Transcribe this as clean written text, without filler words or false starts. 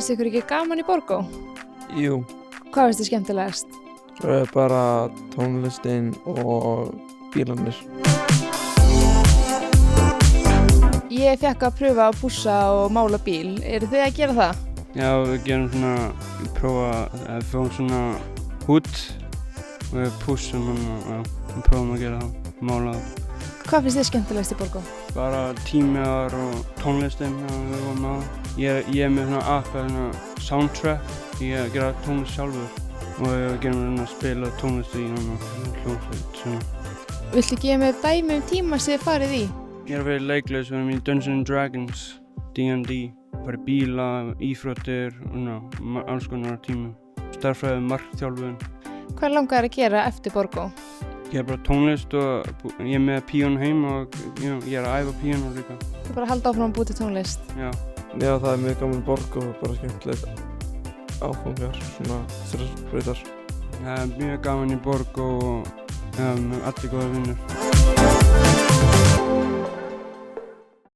Finnst ykkur ekki gaman í Borgó? Jú, Hvað finnst þér skemmtilegast? bara tónlistin og bílarnir. Ég fekk að pröfa að pússa og mála bíl. Eru þið að gera það? Já, við gerum svona, við fáum svona húdd og við pússum hann og við prófum að gera það, mála það. Hvað finnst þér skemmtilegast í Borgó? Bara tímiðar og tónlistin, við vorum á. Ég er með svona app, svona soundtrack, ég gera tónlist sjálfur og við gerum svona að spila tónlist í hljómsveit svona. Viltu gefa mér dæmi tíma sem þið farið í? Ég er að vera leiklaus, við erum í Dungeons & Dragons, D&D, farið bíla, íþróttir og alls konar tímum. Stærðfræði, markþjálfun. Hvað langar að gera eftir Borgó? Ég er bara tónlist og ég er með píanó heima og ég er að æfa píanó líka. Þú bara halda áfram að búa til tónlist? Já. Já, það er mjög gaman borg og bara skemmtilegt áfangar, svona stressbreytar. Það er mjög gaman í Borgó og allir góða vinnur.